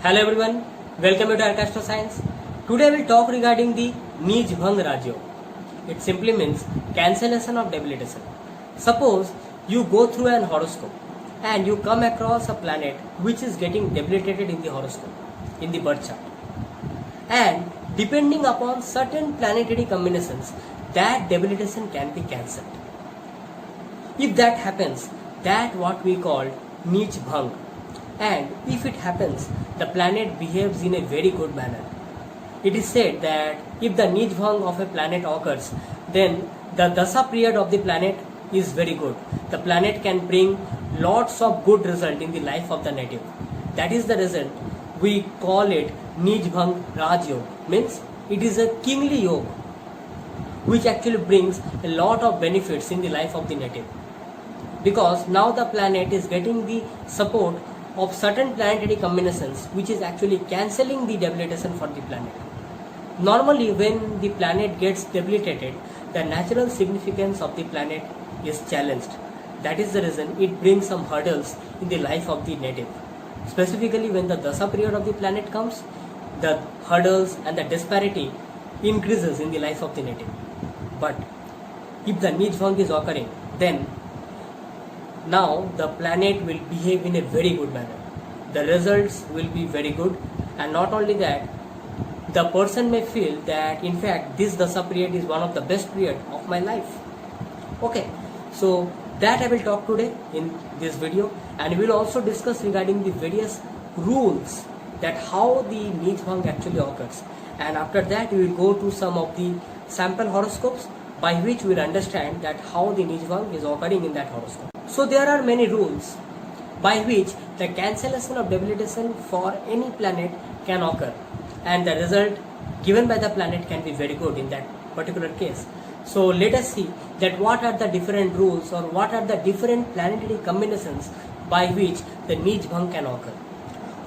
Hello everyone, welcome to Arcastro Science. Today we will talk regarding the Nij Bhang Rajyo. It simply means cancellation of debilitation. Suppose you go through an horoscope and you come across a planet which is getting debilitated in the horoscope, in the birth chart. And depending upon certain planetary combinations, that debilitation can be cancelled. If that happens, that what we call Nij Bhang. And if it happens, the planet behaves in a very good manner. It is said that if the Nij Bhang of a planet occurs, then the Dasa period of the planet is very good. The planet can bring lots of good result in the life of the native. That is the reason we call it Nij Bhang Raj Yoga. Means it is a kingly yoga which actually brings a lot of benefits in the life of the native. Because now the planet is getting the support of certain planetary combinations which is actually cancelling the debilitation for the planet. Normally when the planet gets debilitated, the natural significance of the planet is challenged. That is the reason it brings some hurdles in the life of the native. Specifically when the Dasa period of the planet comes, the hurdles and the disparity increases in the life of the native. But if the Nij Bhang is occurring, then now the planet will behave in a very good manner. The results will be very good, and not only that, the person may feel that in fact this Dasa period is one of the best period of my life. Okay, so that I will talk today in this video, and we will also discuss regarding the various rules that how the Nij Bhang actually occurs, and after that we will go to some of the sample horoscopes by which we will understand that how the Nij Bhang is occurring in that horoscope. So there are many rules by which the cancellation of debilitation for any planet can occur, and the result given by the planet can be very good in that particular case. So let us see that what are the different rules or what are the different planetary combinations by which the Nij Bhang can occur.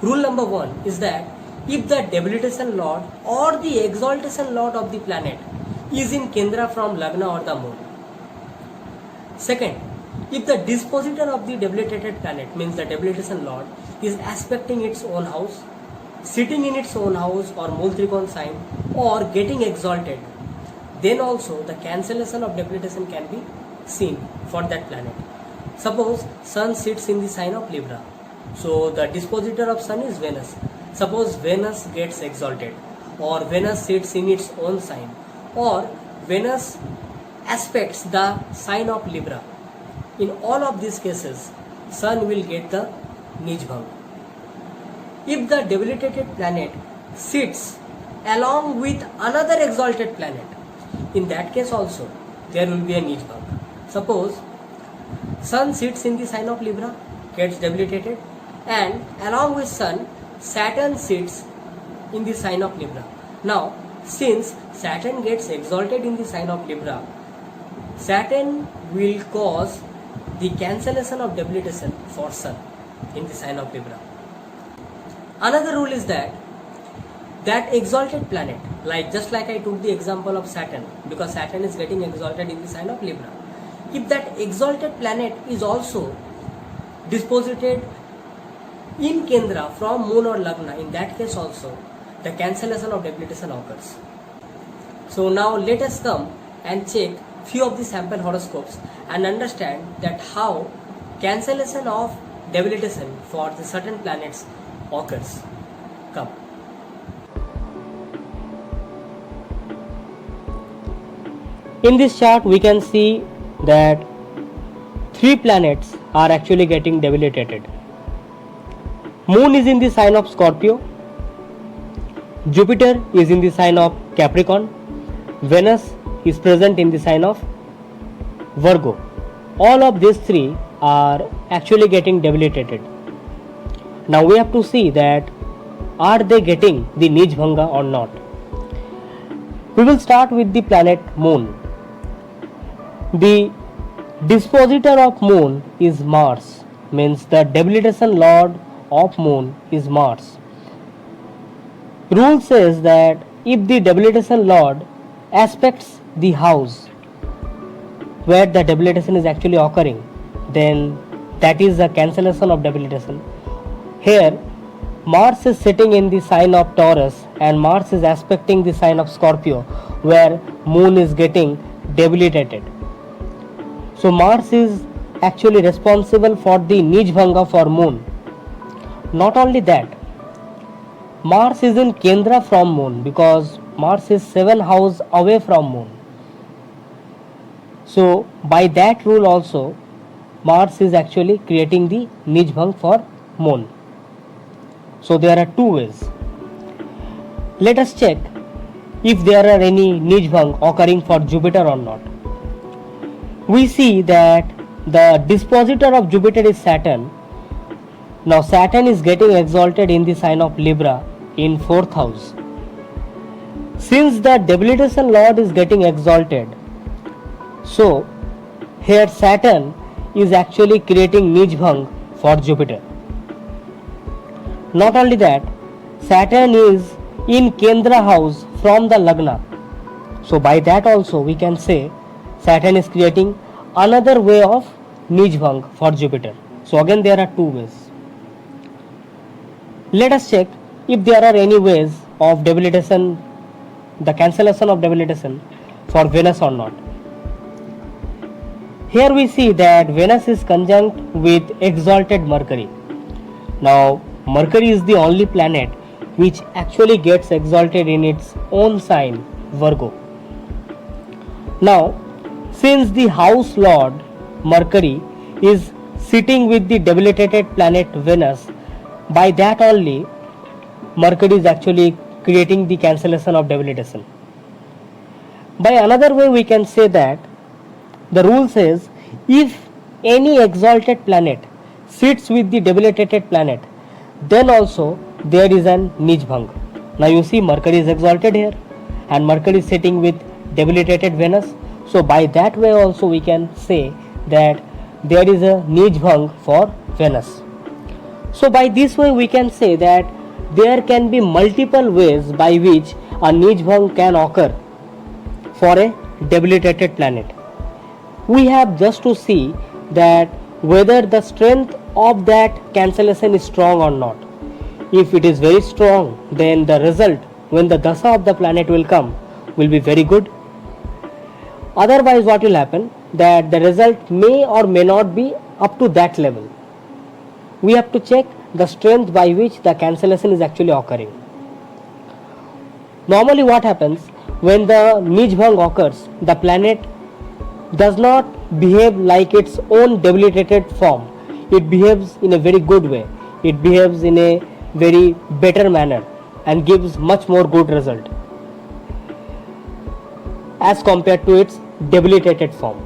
Rule number 1 is that if the debilitation lord or the exaltation lord of the planet is in Kendra from Lagna or the moon. Second, if the dispositor of the debilitated planet, means the debilitation lord, is aspecting its own house, sitting in its own house or Mool Trikon sign, or getting exalted, then also the cancellation of debilitation can be seen for that planet. Suppose Sun sits in the sign of Libra, so the dispositor of Sun is Venus. Suppose Venus gets exalted, or Venus sits in its own sign, or Venus aspects the sign of Libra. In all of these cases, Sun will get the Nij Bhang. If the debilitated planet sits along with another exalted planet, in that case also there will be a Nij Bhang. Suppose Sun sits in the sign of Libra, gets debilitated, and along with Sun, Saturn sits in the sign of Libra. Now, since Saturn gets exalted in the sign of Libra, Saturn will cause the cancellation of debilitation for Sun in the sign of Libra. Another rule is that exalted planet, just like I took the example of Saturn, because Saturn is getting exalted in the sign of Libra. If that exalted planet is also disposited in Kendra from Moon or Lagna, in that case also the cancellation of debilitation occurs. So now let us come and check few of the sample horoscopes and understand that how cancellation of debilitation for the certain planets occurs. Come. In this chart we can see that 3 planets are actually getting debilitated. Moon is in the sign of Scorpio, Jupiter is in the sign of Capricorn, Venus is present in the sign of Virgo. All of these 3 are actually getting debilitated. Now we have to see that are they getting the Nij Bhanga or not. We will start with the planet Moon. The dispositor of Moon is Mars, means the debilitation lord of Moon is Mars. Rule says that if the debilitation lord aspects the house where the debilitation is actually occurring, then that is a cancellation of debilitation. Here Mars is sitting in the sign of Taurus and Mars is aspecting the sign of Scorpio where Moon is getting debilitated. So Mars is actually responsible for the Nijbhanga for Moon. Not only that, Mars is in Kendra from Moon because Mars is 7 house away from Moon. So by that rule also, Mars is actually creating the Nijbhang for Moon. So there are two ways. Let us check if there are any Nijbhang occurring for Jupiter or not. We see that the dispositor of Jupiter is Saturn. Now Saturn is getting exalted in the sign of Libra in 4th house. Since the debilitation lord is getting exalted, so here Saturn is actually creating Nijbhang for Jupiter. Not only that, Saturn is in Kendra house from the Lagna. So by that also we can say Saturn is creating another way of Nijbhang for Jupiter. So again there are two ways. Let us check if there are any ways of debilitation, the cancellation of debilitation for Venus or not. Here we see that Venus is conjunct with exalted Mercury. Now Mercury is the only planet which actually gets exalted in its own sign, Virgo. Now since the house lord Mercury is sitting with the debilitated planet Venus, by that only Mercury is actually creating the cancellation of debilitation. By another way we can say that the rule says if any exalted planet sits with the debilitated planet, then also there is an Nijbhang. Now you see Mercury is exalted here and Mercury is sitting with debilitated Venus. So by that way also we can say that there is a Nijbhang for Venus. So by this way we can say that there can be multiple ways by which a Nijbhang can occur for a debilitated planet. We have just to see that whether the strength of that cancellation is strong or not. If it is very strong, then the result when the dasa of the planet will come will be very good. Otherwise what will happen, that the result may or may not be up to that level. We have to check the strength by which the cancellation is actually occurring. Normally what happens when the Nijbhang occurs, the planet does not behave like its own debilitated form. It behaves in a very good way. It behaves in a very better manner and gives much more good result as compared to its debilitated form.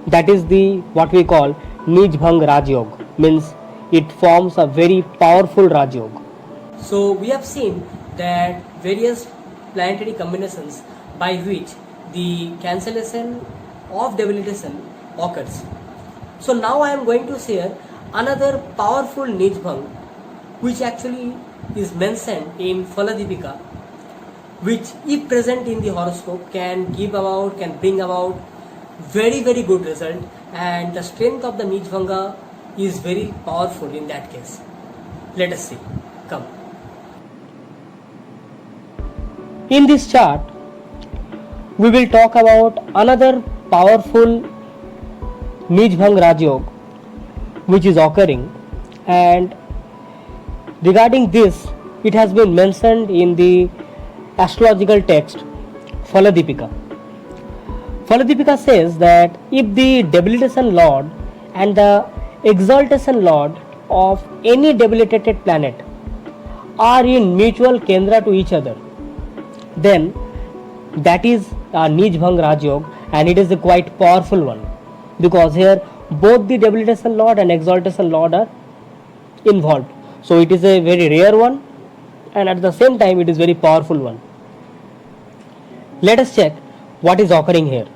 That is the what we call Nijbhang Rajyog, means it forms a very powerful Rajyog. So we have seen that various planetary combinations by which the cancellation of debilitation occurs. So now I am going to share another powerful Nijbhang which actually is mentioned in Phaladipika, which if present in the horoscope can bring about very good result, and the strength of the Nijbhanga is very powerful in that case. Let us see. Come. In this chart, we will talk about another powerful Nijbhang Rajyog which is occurring, and regarding this it has been mentioned in the astrological text Phaladipika. Phaladipika says that if the debilitation lord and the exaltation lord of any debilitated planet are in mutual kendra to each other, then that is a Nijbhang Rajyog, and it is a quite powerful one, because here both the debilitation lord and exaltation lord are involved. So it is a very rare one, and at the same time it is very powerful one. Let us check what is occurring here.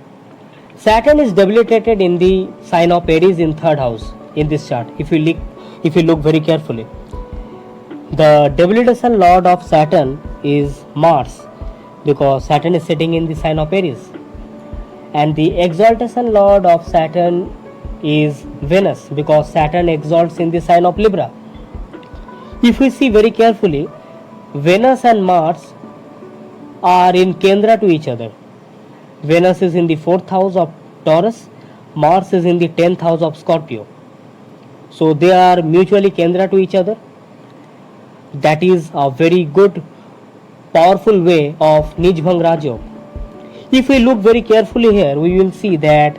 Saturn is debilitated in the sign of Aries in 3rd house in this chart. If you look very carefully, the debilitation lord of Saturn is Mars, because Saturn is sitting in the sign of Aries, and the exaltation lord of Saturn is Venus, because Saturn exalts in the sign of Libra. If we see very carefully, Venus and Mars are in Kendra to each other. Venus is in the 4th house of Taurus, Mars is in the 10th house of Scorpio. So they are mutually Kendra to each other. That is a very good, powerful way of Nijbhang Rajyog. If we look very carefully here, we will see that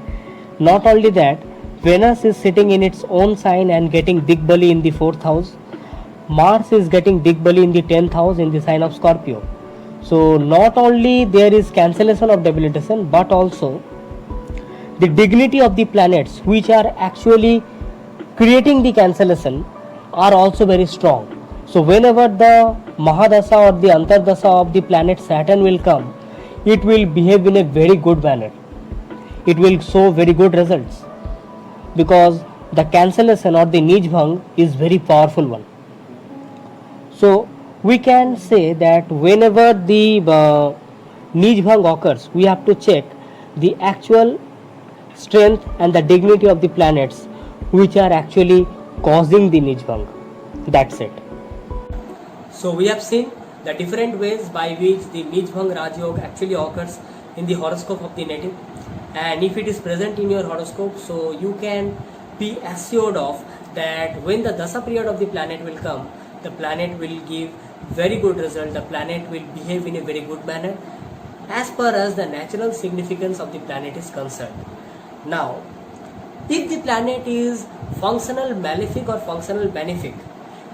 not only that, Venus is sitting in its own sign and getting Digbali in the 4th house. Mars is getting Digbali in the 10th house in the sign of Scorpio. So not only there is cancellation of debilitation, but also the dignity of the planets which are actually creating the cancellation are also very strong. So whenever the Mahadasa or the Antardasa of the planet Saturn will come, it will behave in a very good manner. It will show very good results because the cancellation or the Nijbhang is very powerful one. So we can say that whenever the Nijbhang occurs, we have to check the actual strength and the dignity of the planets which are actually causing the Nijbhang. That's it. So we have seen the different ways by which the Nijbhang Rajyog actually occurs in the horoscope of the native, and if it is present in your horoscope, so you can be assured of that when the Dasa period of the planet will come, the planet will give very good result, the planet will behave in a very good manner as per as the natural significance of the planet is concerned. Now, if the planet is functional malefic or functional benefic,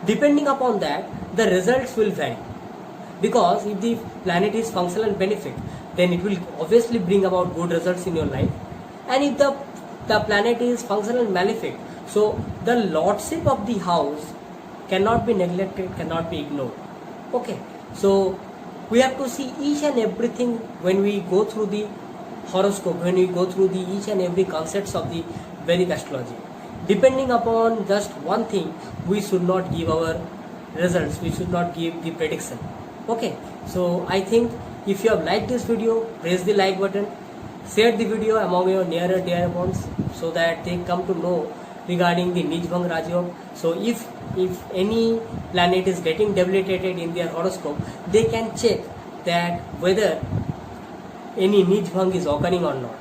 depending upon that, the results will vary. Because if the planet is functional benefic, then it will obviously bring about good results in your life. And if the planet is functional malefic, so the lordship of the house cannot be neglected, cannot be ignored. Okay, so we have to see each and everything when we go through the horoscope, when we go through the each and every concepts of the Vedic astrology. Depending upon just one thing, we should not give our results, we should not give the prediction. Okay, so I think if you have liked this video, press the like button, share the video among your near and dear ones so that they come to know regarding the Nijbhang Rajyog. So if any planet is getting debilitated in their horoscope, they can check that whether any Nijbhang is occurring or not.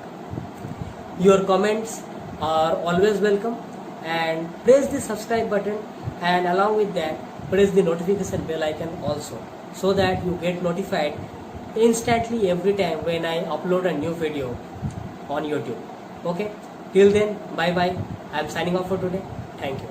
Your comments are always welcome, and press the subscribe button, and along with that press the notification bell icon also, so that you get notified instantly every time when I upload a new video on YouTube. Okay, till then, bye bye. I am signing off for today. Thank you.